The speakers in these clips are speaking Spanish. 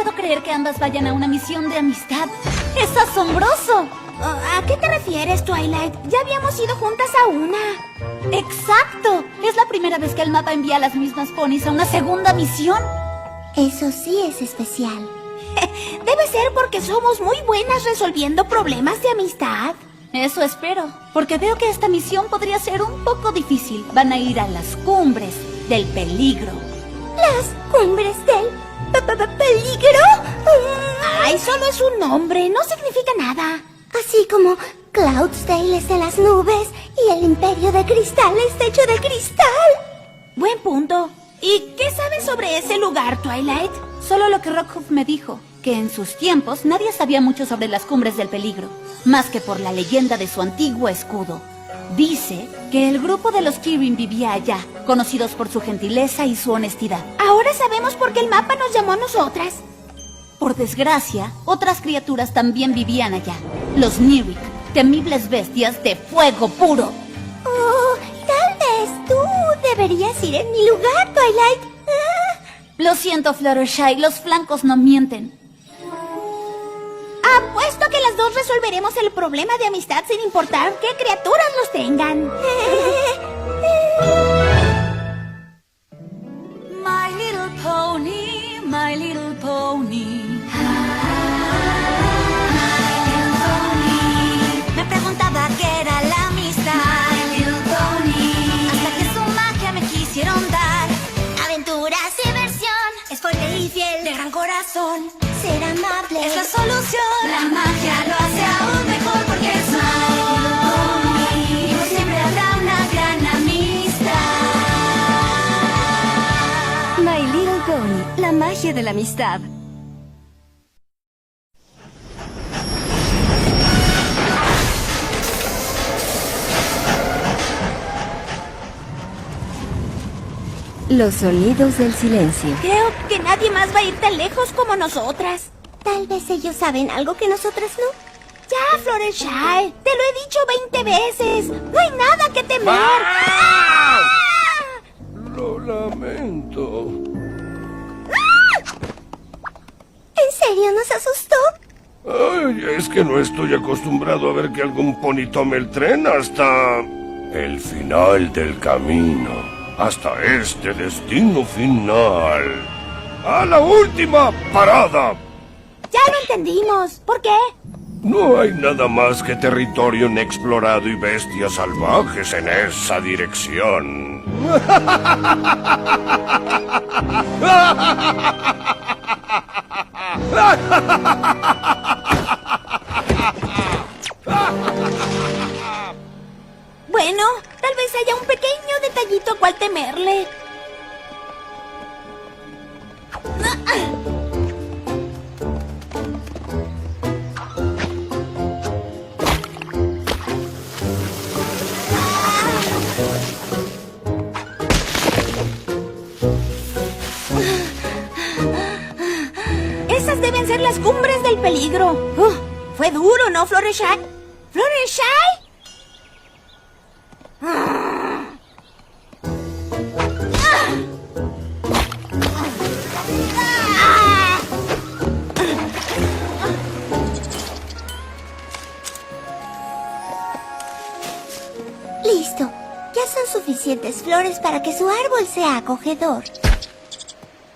puedo creer que ambas vayan a una misión de amistad. ¡Es asombroso! ¿A qué te refieres, Twilight? Ya habíamos ido juntas a una. ¡Exacto! Es la primera vez que el mapa envía a las mismas ponis a una segunda misión. Eso sí es especial. Debe ser porque somos muy buenas resolviendo problemas de amistad. Eso espero, porque veo que esta misión podría ser un poco difícil. Van a ir a las cumbres del peligro. ¿Las cumbres del peligro? Ay, solo es un nombre, no significa nada. Así como Cloudsdale es de las nubes y el Imperio de Cristal es hecho de cristal. Buen punto. ¿Y qué sabes sobre ese lugar, Twilight? Solo lo que Rockhoof me dijo, que en sus tiempos nadie sabía mucho sobre las cumbres del peligro, más que por la leyenda de su antiguo escudo. Dice que el grupo de los Kirin vivía allá, conocidos por su gentileza y su honestidad. Ahora sabemos por qué el mapa nos llamó a nosotras. Por desgracia, otras criaturas también vivían allá. Los Nirik, temibles bestias de fuego puro. Oh, tal vez tú deberías ir en mi lugar, Twilight. Lo siento, Fluttershy, los flancos no mienten. Apuesto que las dos resolveremos el problema de amistad sin importar qué criaturas los tengan. My little pony, my little pony. Me preguntaba qué era la amistad. My little pony. Hasta que su magia me quisieron dar. Aventuras, diversión, Es fuerte y fiel, de gran corazón. ser amable. Es la solución. La magia lo hace aún mejor porque es My Little Pony. Y por siempre habrá una gran amistad. My Little Pony, la magia de la amistad. Los sonidos del silencio. Creo que nadie más va a ir tan lejos como nosotras. Tal vez ellos saben algo que nosotras no. Ya, Fluttershy, te lo he dicho 20 veces. No hay nada que temer. Lo lamento. ¿En serio nos asustó? Ay, es que no estoy acostumbrado a ver que algún pony tome el tren hasta el final del camino. Hasta este destino final. ¡A la última parada! Ya lo entendimos. ¿Por qué? No hay nada más que territorio inexplorado y bestias salvajes en esa dirección. Bueno, tal vez haya un pequeño detallito a cual temerle. Esas deben ser las cumbres del peligro. Fue duro, ¿no, Fluttershy? ¿Fluttershy? Listo. Ya son suficientes flores para que su árbol sea acogedor.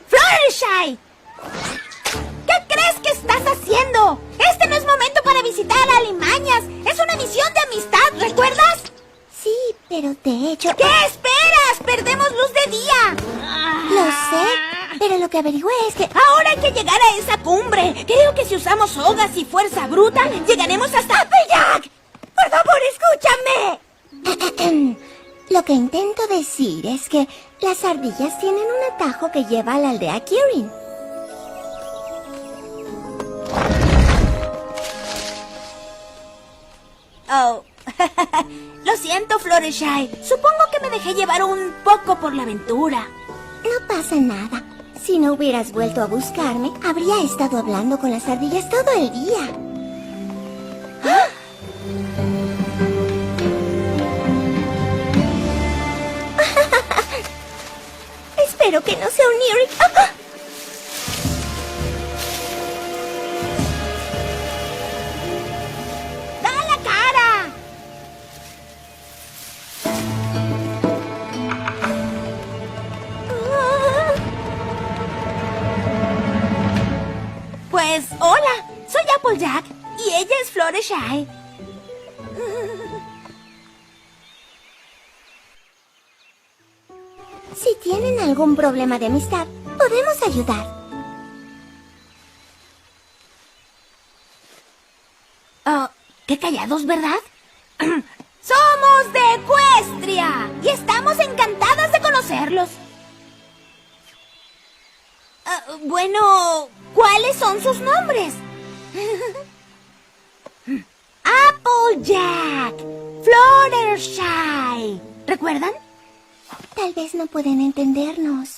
¡Fluttershy! ¿Qué crees que estás haciendo? Este no es momento para visitar a Alimañas. Es una misión de amistad, ¿recuerdas? Sí, pero de hecho... ¿Qué esperas? ¡Perdemos luz de día! Lo sé, pero lo que averigüé es que... Ahora hay que llegar a esa cumbre. Creo que si usamos sogas y fuerza bruta, llegaremos hasta Applejack. ¡Por favor, escúchame! Lo que intento decir es que las ardillas tienen un atajo que lleva a la aldea Kirin. Oh, lo siento, Fluttershy. Supongo que me dejé llevar un poco por la aventura. No pasa nada. Si no hubieras vuelto a buscarme, habría estado hablando con las ardillas todo el día. ¿Ah? Espero que no sea un Nirik. Pues, hola, soy Applejack y ella es Fluttershy. Si tienen algún problema de amistad, podemos ayudar. Qué callados, ¿verdad? Somos de Equestria y estamos encantadas de conocerlos. Bueno, ¿cuáles son sus nombres? Applejack, Fluttershy. ¿Recuerdan? Tal vez no pueden entendernos.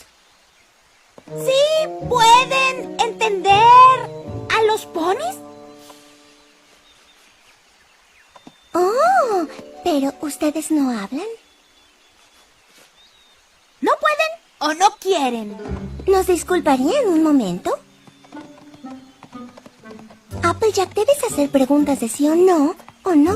¿Sí pueden entender a los ponis? Oh, pero ¿ustedes no hablan? ¿No pueden o no quieren? ¿Nos disculparían un momento? Applejack, debes hacer preguntas de sí o no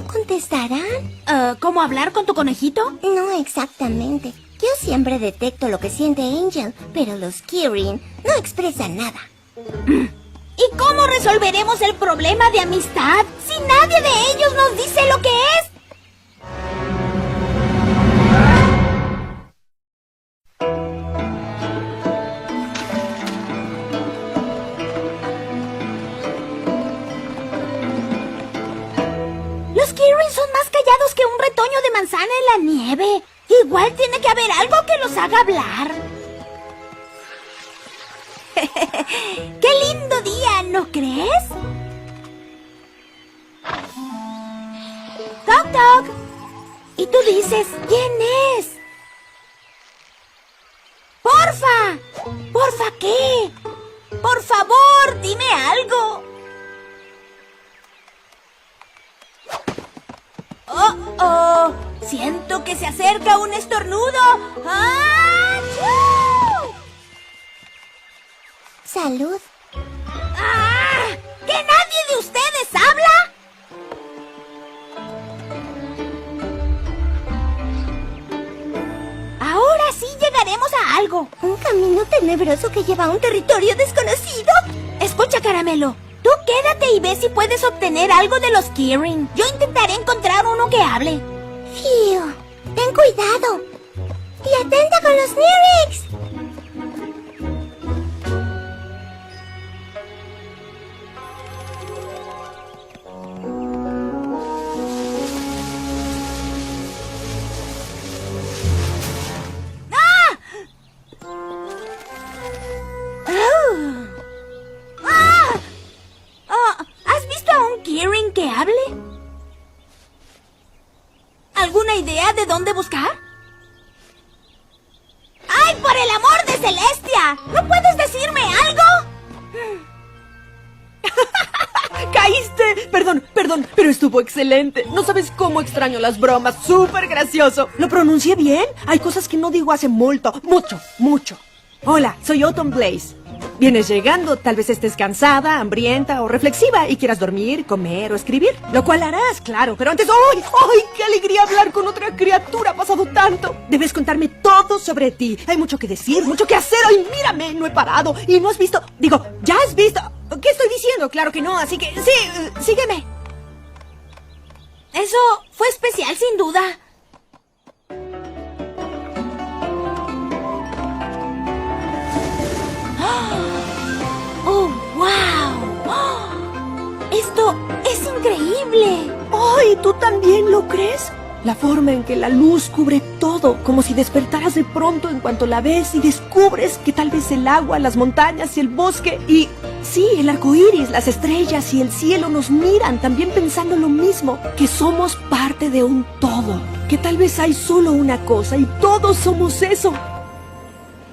contestarán. ¿Cómo hablar con tu conejito? No exactamente. Yo siempre detecto lo que siente Angel, pero los Kirin no expresan nada. ¿Y cómo resolveremos el problema de amistad si nadie de ellos nos dice lo que es? Los Kirin son más callados que un retoño de manzana en la nieve. Igual tiene que haber algo que los haga hablar. ¡Qué lindo día! ¿No crees? Toc, toc. Y tú dices, ¿quién es? ¡Porfa! ¿Porfa qué? ¡Por favor, dime algo! ¡Oh! Siento que se acerca un estornudo. ¡Achú! Salud. ¡Ah! ¿Que nadie de ustedes habla? Ahora sí llegaremos a algo. ¿Un camino tenebroso que lleva a un territorio desconocido? Escucha, Caramelo. Tú quédate y ve si puedes obtener algo de los Kirin. Yo intentaré encontrar uno que hable. Fiu, ten cuidado. Y atenta con los Nirix. ¿Has visto a un Kirin que hable? ¿Alguna idea de dónde buscar? ¡Ay, por el amor de Celestia! ¿No puedes decirme algo? ¡Caíste! Perdón, pero estuvo excelente. No sabes cómo extraño las bromas. ¡Súper gracioso! ¿Lo pronuncié bien? Hay cosas que no digo hace mucho. Hola, soy Autumn Blaze. Vienes llegando, tal vez estés cansada, hambrienta o reflexiva y quieras dormir, comer o escribir. Lo cual harás, claro, pero antes... ¡Ay! ¡Qué alegría hablar con otra criatura! Ha pasado tanto. Debes contarme todo sobre ti. Hay mucho que decir, mucho que hacer. ¡Ay, mírame! No he parado y no has visto... Digo, ¿ya has visto? ¿Qué estoy diciendo? Claro que no, así que... Sí, sígueme. Eso fue especial, sin duda. ¡Oh, wow! ¡Esto es increíble! ¡Ay, tú también lo crees! La forma en que la luz cubre todo, como si despertaras de pronto en cuanto la ves y descubres que tal vez el agua, las montañas y el bosque y... sí, el arco iris, las estrellas y el cielo nos miran también pensando lo mismo, que somos parte de un todo, que tal vez hay solo una cosa y todos somos eso.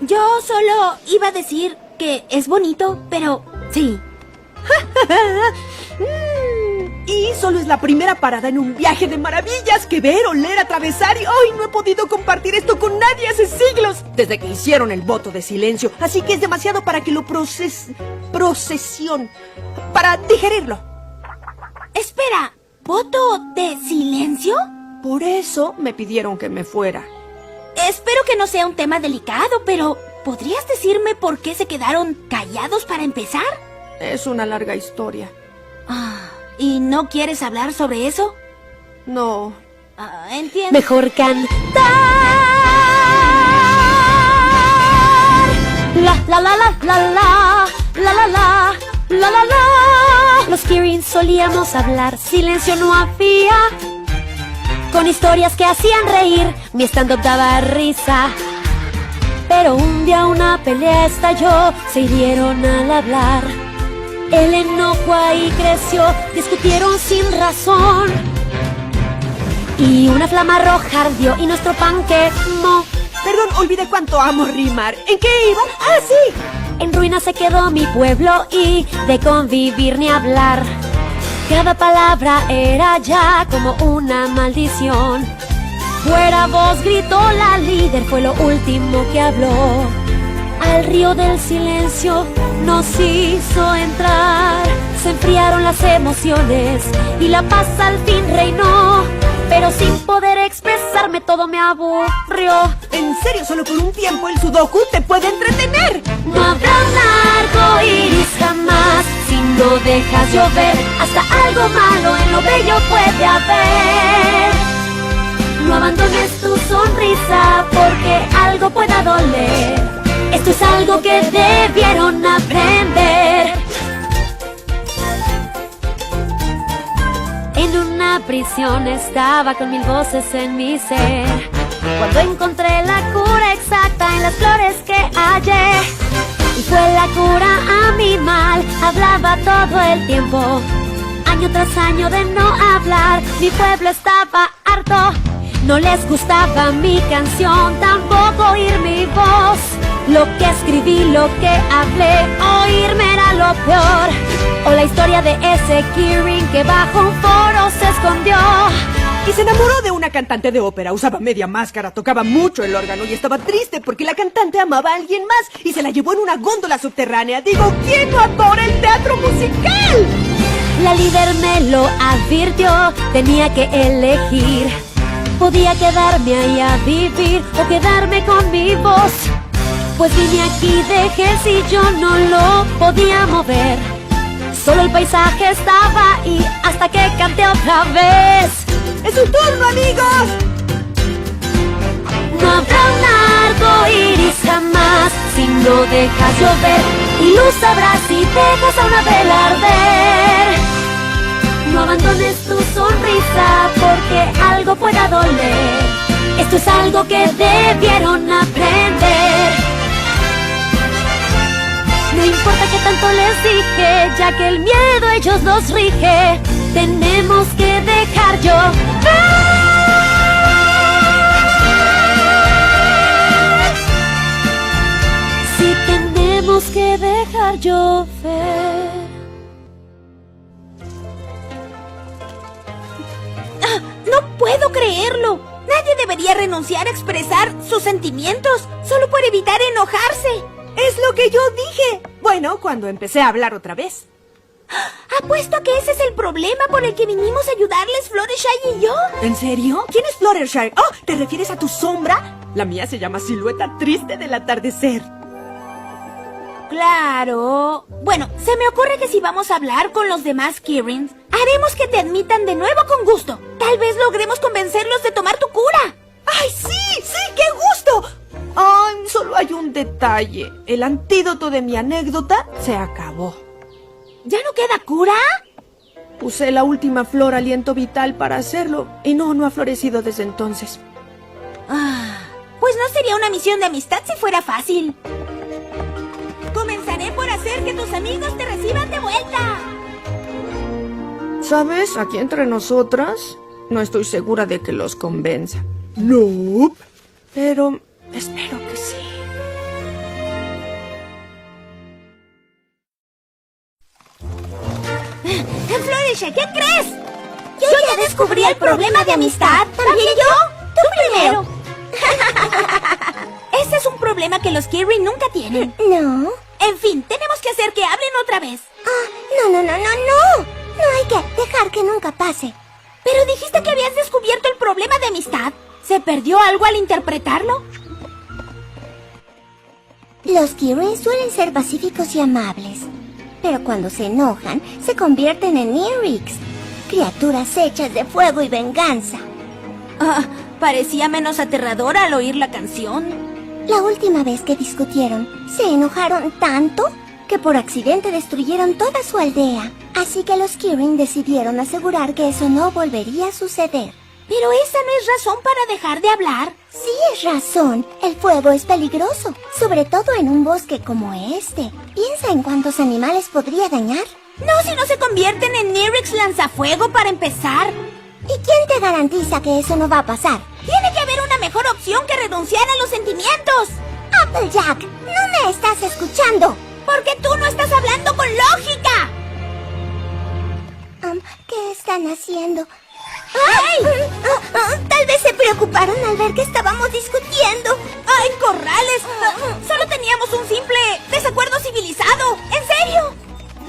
Yo solo iba a decir que es bonito, pero sí. Y solo es la primera parada en un viaje de maravillas que ver, oler, atravesar y hoy no he podido compartir esto con nadie hace siglos, desde que hicieron el voto de silencio, así que es demasiado para que lo para digerirlo. Espera, ¿voto de silencio? Por eso me pidieron que me fuera. Espero que no sea un tema delicado, pero ¿podrías decirme por qué se quedaron callados para empezar? Es una larga historia. ¿Y no quieres hablar sobre eso? No. Entiendo. Mejor cantar. La la la la la la la la la la la. Los Kirin solíamos hablar, silencio no había. Con historias que hacían reír, mi stand-up daba risa. Pero un día una pelea estalló, se hirieron al hablar. El enojo ahí creció, discutieron sin razón. Y una flama roja ardió y nuestro pan quemó. Perdón, olvidé cuánto amo rimar. ¿En qué iba? ¡Ah, sí! En ruinas se quedó mi pueblo y de convivir ni hablar. Cada palabra era ya como una maldición. Fuera voz gritó la líder, fue lo último que habló. Al río del silencio nos hizo entrar. Se enfriaron las emociones y la paz al fin reinó. Pero sin poder expresarme todo me aburrió. En serio, solo por un tiempo el sudoku te puede entretener. No habrá un arco iris jamás si no dejas llover. Hasta algo malo en lo bello puede haber. No abandones tu sonrisa porque algo pueda doler. Esto es algo que debieron aprender. En una prisión estaba con 1000 voces en mi ser. Cuando encontré la cura exacta en las flores que hallé. Y fue la cura a mi mal, hablaba todo el tiempo. Año tras año de no hablar, mi pueblo estaba harto. No les gustaba mi canción, tampoco oír mi voz. Lo que escribí, lo que hablé, oírme era lo peor. O la historia de ese Kirin que bajo un foro se escondió. Y se enamoró de una cantante de ópera, usaba media máscara, tocaba mucho el órgano y estaba triste porque la cantante amaba a alguien más y se la llevó en una góndola subterránea. Digo, ¿quién no adora el teatro musical? La líder me lo advirtió, tenía que elegir. Podía quedarme ahí a vivir o quedarme con mi voz. Pues vine aquí, dejé el sillón, no lo podía mover. Solo el paisaje estaba ahí hasta que canté otra vez. ¡Es su turno, amigos! No habrá un arco iris jamás si no dejas llover. Y luz habrá si dejas a una vela arder. No abandones tu sonrisa porque algo pueda doler. Esto es algo que debieron aprender. No importa que tanto les dije, ya que el miedo ellos los rige. Tenemos que dejar llover. Sí, tenemos que dejar llover. No puedo creerlo. Nadie debería renunciar a expresar sus sentimientos solo por evitar enojarse. Es lo que yo dije. Bueno, cuando empecé a hablar otra vez. Apuesto a que ese es el problema por el que vinimos a ayudarles Fluttershy y yo. ¿En serio? ¿Quién es Fluttershy? Oh, ¿te refieres a tu sombra? La mía se llama Silueta Triste del Atardecer. Claro. Bueno, se me ocurre que si vamos a hablar con los demás Kirins, haremos que te admitan de nuevo con gusto. Tal vez logremos convencerlos de tomar tu cura. ¡Ay, sí! ¡Sí! ¡Qué gusto! Ay, solo hay un detalle. El antídoto de mi anécdota se acabó. ¿Ya no queda cura? Usé la última flor aliento vital para hacerlo y no ha florecido desde entonces. Pues no sería una misión de amistad si fuera fácil. Comenzaré por hacer que tus amigos te reciban de vuelta. ¿Sabes? Aquí entre nosotras, no estoy segura de que los convenza. No. Pero espero que sí. Fluttershy, ¿qué crees? Yo ya descubrí el problema de amistad. ¿También yo? Tú primero. Ese es un problema que los Kirin nunca tienen. No. En fin, tenemos que hacer que hablen otra vez. No. No hay que dejar que nunca pase. Pero dijiste que habías descubierto el problema de amistad. ¿Se perdió algo al interpretarlo? Los Kirin suelen ser pacíficos y amables. pero cuando se enojan, se convierten en Neeriks, criaturas hechas de fuego y venganza. Ah, parecía menos aterradora al oír la canción. La última vez que discutieron, se enojaron tanto que por accidente destruyeron toda su aldea. Así que los Kirin decidieron asegurar que eso no volvería a suceder. Pero esa no es razón para dejar de hablar. Sí es razón, el fuego es peligroso, sobre todo en un bosque como este. Piensa en cuántos animales podría dañar. No si no se convierten en Neeriks lanzafuego para empezar. ¿Y quién te garantiza que eso no va a pasar? Tiene que haber una mejor opción que renunciar a los sentimientos. Applejack, no me estás escuchando. Porque tú no estás hablando con lógica. ¿Qué están haciendo? ¡Ay! Tal vez se preocuparon al ver que estábamos discutiendo. ¡Ay, Corrales! Solo teníamos un simple desacuerdo civilizado. ¿En serio?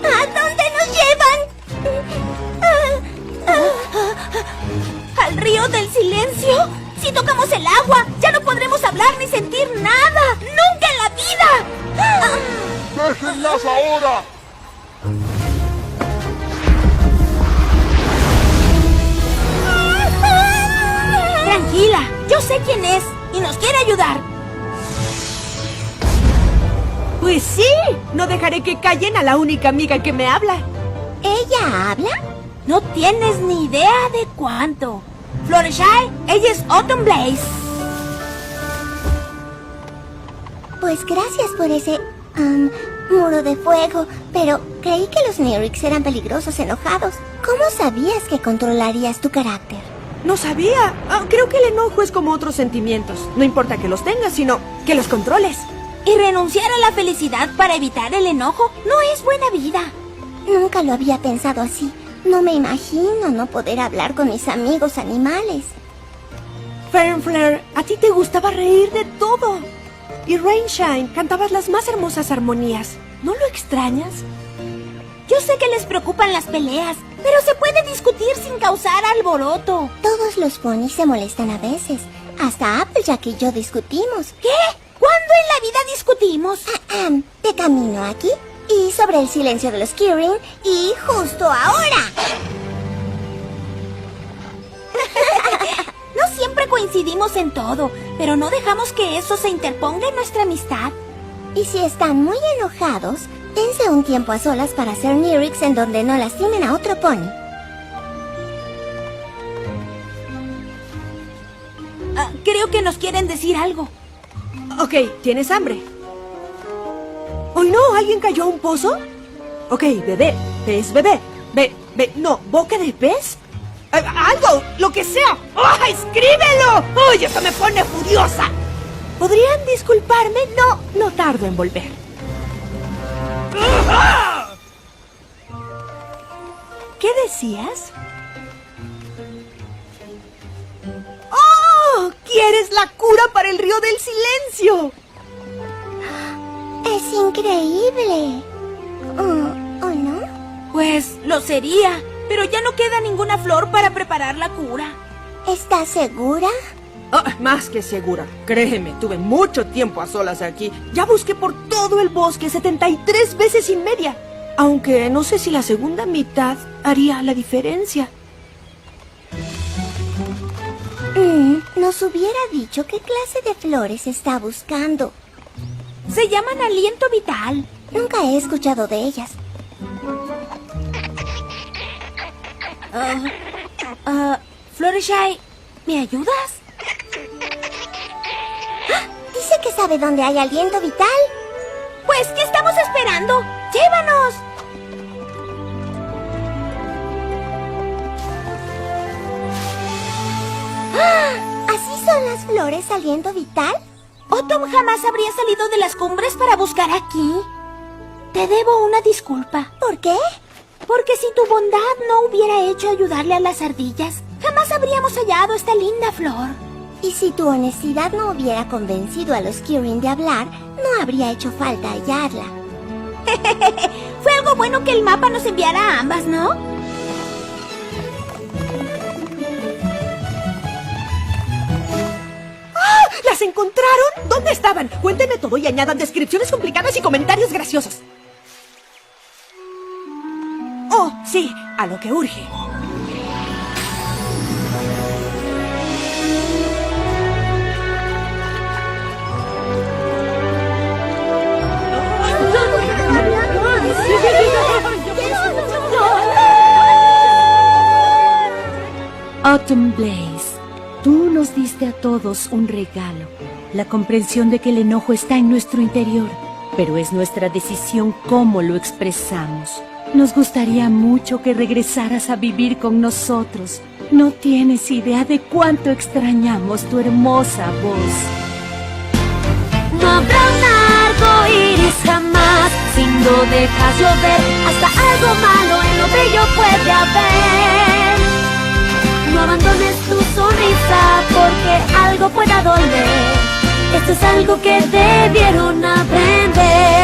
¿A dónde nos llevan? ¿Al río del silencio? Si tocamos el agua, ya no podremos hablar ni sentir nada. ¡Nunca en la vida! ¡Déjenlas ahora! Tranquila, yo sé quién es y nos quiere ayudar. Pues sí, no dejaré que callen a la única amiga que me habla. ¿Ella habla? No tienes ni idea de cuánto. Fluttershy, ella es Autumn Blaze. Pues gracias por ese muro de fuego, pero creí que los Neeriks eran peligrosos enojados. ¿Cómo sabías que controlarías tu carácter? No sabía. Creo que el enojo es como otros sentimientos. No importa que los tengas, sino que los controles. Y renunciar a la felicidad para evitar el enojo no es buena vida. Nunca lo había pensado así. No me imagino no poder hablar con mis amigos animales. Fernflare, a ti te gustaba reír de todo. Y Rainshine, cantabas las más hermosas armonías. ¿No lo extrañas? Yo sé que les preocupan las peleas, pero se puede discutir sin causar alboroto. Todos los ponis se molestan a veces. Hasta Applejack y yo discutimos. ¿Qué? ¿Cuándo en la vida discutimos? De camino aquí, y sobre el silencio de los Kirin, y justo ahora. No siempre coincidimos en todo, pero no dejamos que eso se interponga en nuestra amistad. Y si están muy enojados, dense un tiempo a solas para hacer Neeriks en donde no lastimen a otro pony. Creo que nos quieren decir algo. Ok, ¿tienes hambre? ¡Ay, no! ¿Alguien cayó a un pozo? Ok, bebé, pez, bebé. No, boca de pez. ¡Algo! ¡Lo que sea! ¡Oh, escríbelo! ¡Ay, eso me pone furiosa! ¿Podrían disculparme? No tardo en volver. ¿Qué decías? ¡Oh! ¿Quieres la cura para el río del silencio? Es increíble. ¿O no? Pues lo sería, pero ya no queda ninguna flor para preparar la cura. ¿Estás segura? Más que segura. Créeme, tuve mucho tiempo a solas aquí. Ya busqué por todo el bosque 73 veces y media. Aunque no sé si la segunda mitad haría la diferencia. Nos hubiera dicho qué clase de flores está buscando. Se llaman aliento vital. Nunca he escuchado de ellas. Fluttershy, ¿me ayudas? Dice que sabe dónde hay aliento vital. Pues, ¿qué estamos esperando? ¡Llévanos! ¿Así son las flores aliento vital? Autumn jamás habría salido de las cumbres para buscar aquí. Te debo una disculpa. ¿Por qué? Porque si tu bondad no hubiera hecho ayudarle a las ardillas, jamás habríamos hallado esta linda flor. Y si tu honestidad no hubiera convencido a los Kirin de hablar, no habría hecho falta hallarla. Fue algo bueno que el mapa nos enviara a ambas, ¿no? ¡Ah! ¿Las encontraron? ¿Dónde estaban? Cuéntenme todo y añadan descripciones complicadas y comentarios graciosos. Sí, a lo que urge. Autumn Blaze, tú nos diste a todos un regalo, la comprensión de que el enojo está en nuestro interior, pero es nuestra decisión cómo lo expresamos. Nos gustaría mucho que regresaras a vivir con nosotros. No tienes idea de cuánto extrañamos tu hermosa voz. No habrá un arco iris jamás si no dejas llover. Hasta algo malo en lo bello puede haber. No abandones tu sonrisa porque algo pueda doler. Esto es algo que debieron aprender.